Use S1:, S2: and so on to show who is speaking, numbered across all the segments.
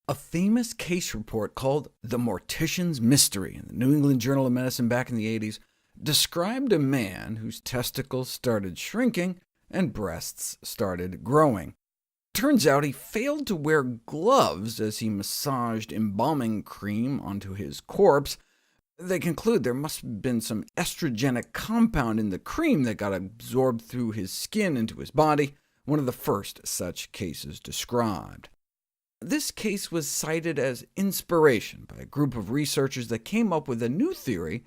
S1: A famous case report called The Mortician's Mystery in the New England Journal of Medicine back in the 80s described a man whose testicles started shrinking and breasts started growing. Turns out he failed to wear gloves as he massaged embalming cream onto his corpse. They conclude there must have been some estrogenic compound in the cream that got absorbed through his skin into his body, one of the first such cases described. This case was cited as inspiration by a group of researchers that came up with a new theory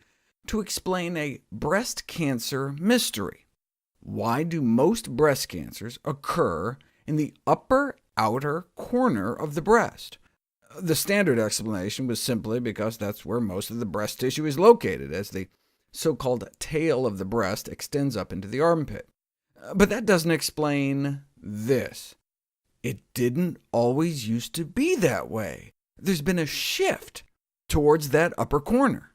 S1: to explain a breast cancer mystery. Why do most breast cancers occur in the upper outer corner of the breast? The standard explanation was simply because that's where most of the breast tissue is located, as the so-called tail of the breast extends up into the armpit. But that doesn't explain this. It didn't always used to be that way. There's been a shift towards that upper corner.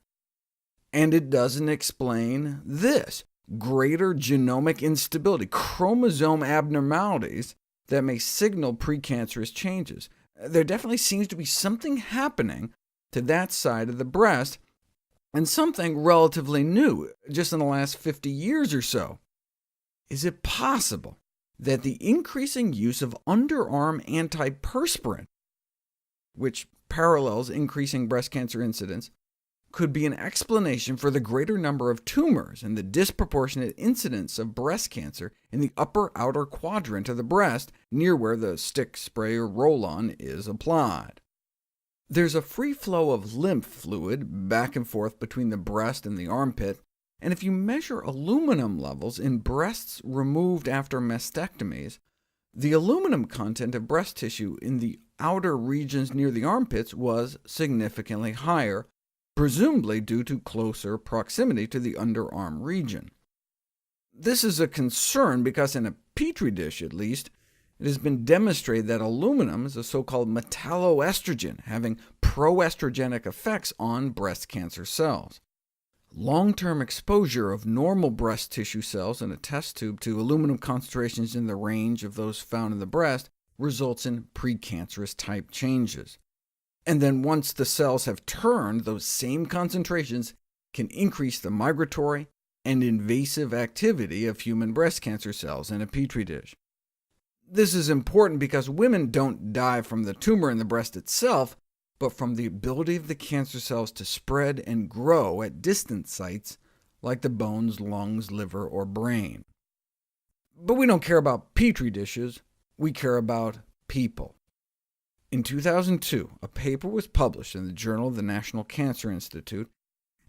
S1: And it doesn't explain this: greater genomic instability, chromosome abnormalities that may signal precancerous changes. There definitely seems to be something happening to that side of the breast, and something relatively new, just in the last 50 years or so. Is it possible that the increasing use of underarm antiperspirant, which parallels increasing breast cancer incidence, could be an explanation for the greater number of tumors and the disproportionate incidence of breast cancer in the upper outer quadrant of the breast, near where the stick, spray, or roll-on is applied? There's a free flow of lymph fluid back and forth between the breast and the armpit, and if you measure aluminum levels in breasts removed after mastectomies, the aluminum content of breast tissue in the outer regions near the armpits was significantly higher, presumably due to closer proximity to the underarm region. This is a concern because in a petri dish, at least, it has been demonstrated that aluminum is a so-called metalloestrogen, having proestrogenic effects on breast cancer cells. Long-term exposure of normal breast tissue cells in a test tube to aluminum concentrations in the range of those found in the breast results in precancerous type changes. And then once the cells have turned, those same concentrations can increase the migratory and invasive activity of human breast cancer cells in a petri dish. This is important because women don't die from the tumor in the breast itself, but from the ability of the cancer cells to spread and grow at distant sites like the bones, lungs, liver, or brain. But we don't care about petri dishes, we care about people. In 2002, a paper was published in the Journal of the National Cancer Institute,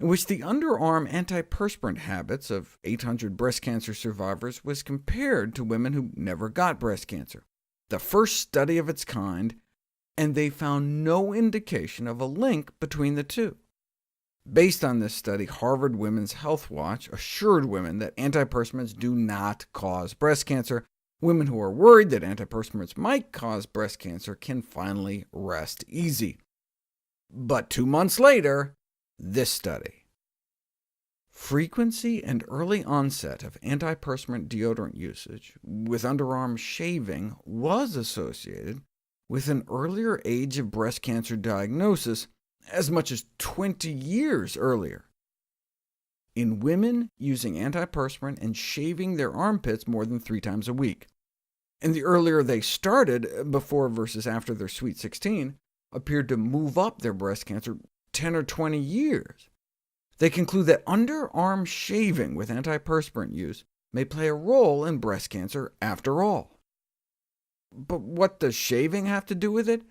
S1: in which the underarm antiperspirant habits of 800 breast cancer survivors was compared to women who never got breast cancer, the first study of its kind, and they found no indication of a link between the two. Based on this study, Harvard Women's Health Watch assured women that antiperspirants do not cause breast cancer. Women who are worried that antiperspirants might cause breast cancer can finally rest easy. But 2 months later, this study. Frequency and early onset of antiperspirant deodorant usage with underarm shaving was associated with an earlier age of breast cancer diagnosis, as much as 20 years earlier. In women using antiperspirant and shaving their armpits more than 3 times a week. And the earlier they started, before versus after their sweet 16, appeared to move up their breast cancer 10 or 20 years. They conclude that underarm shaving with antiperspirant use may play a role in breast cancer after all. But what does shaving have to do with it?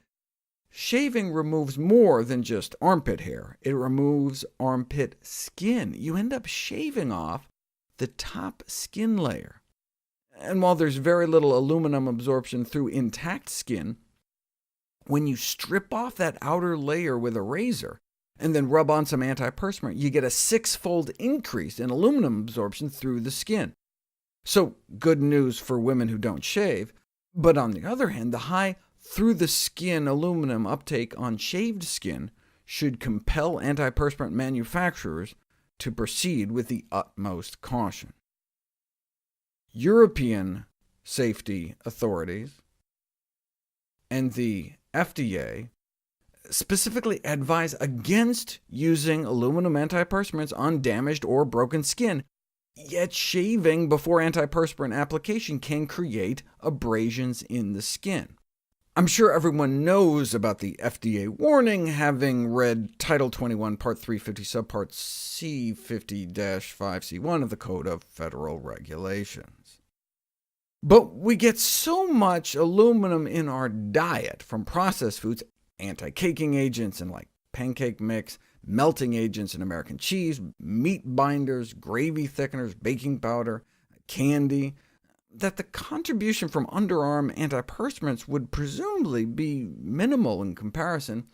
S1: Shaving removes more than just armpit hair. It removes armpit skin. You end up shaving off the top skin layer. And while there's very little aluminum absorption through intact skin, when you strip off that outer layer with a razor, and then rub on some antiperspirant, you get a 6-fold increase in aluminum absorption through the skin. So good news for women who don't shave, but on the other hand, the high through-the-skin aluminum uptake on shaved skin should compel antiperspirant manufacturers to proceed with the utmost caution. European safety authorities and the FDA specifically advise against using aluminum antiperspirants on damaged or broken skin, yet shaving before antiperspirant application can create abrasions in the skin. I'm sure everyone knows about the FDA warning, having read Title 21, Part 350, Subpart C50-5C1 of the Code of Federal Regulations. But we get so much aluminum in our diet from processed foods, anti-caking agents in like pancake mix, melting agents in American cheese, meat binders, gravy thickeners, baking powder, candy, that the contribution from underarm antiperspirants would presumably be minimal in comparison.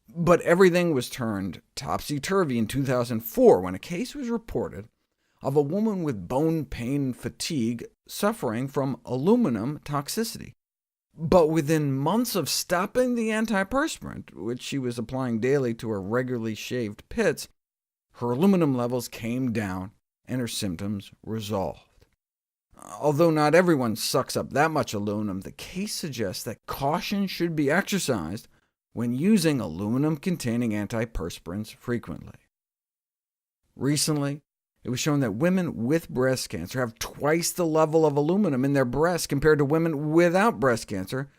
S1: But everything was turned topsy-turvy in 2004 when a case was reported of a woman with bone pain and fatigue suffering from aluminum toxicity. But within months of stopping the antiperspirant, which she was applying daily to her regularly shaved pits, her aluminum levels came down and her symptoms resolved. Although not everyone sucks up that much aluminum, the case suggests that caution should be exercised when using aluminum-containing antiperspirants frequently. Recently, it was shown that women with breast cancer have twice the level of aluminum in their breasts compared to women without breast cancer,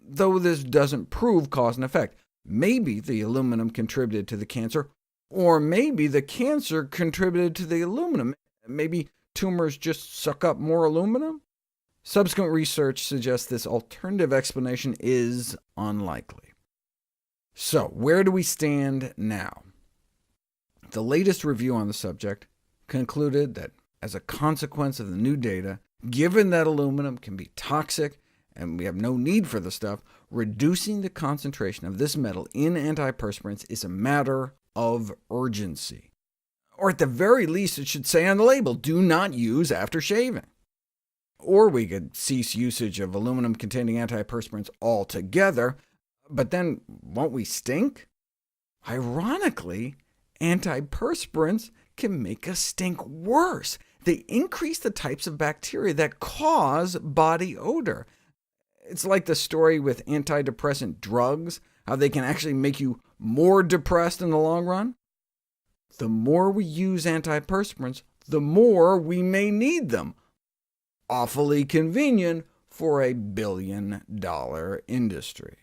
S1: though this doesn't prove cause and effect. Maybe the aluminum contributed to the cancer, or maybe the cancer contributed to the aluminum. Maybe tumors just suck up more aluminum? Subsequent research suggests this alternative explanation is unlikely. So, where do we stand now? The latest review on the subject concluded that, as a consequence of the new data, given that aluminum can be toxic and we have no need for the stuff, reducing the concentration of this metal in antiperspirants is a matter of urgency. Or at the very least, it should say on the label, do not use after shaving. Or we could cease usage of aluminum-containing antiperspirants altogether, but then won't we stink? Ironically, antiperspirants can make us stink worse. They increase the types of bacteria that cause body odor. It's like the story with antidepressant drugs, how they can actually make you more depressed in the long run. The more we use antiperspirants, the more we may need them. Awfully convenient for a billion-dollar industry.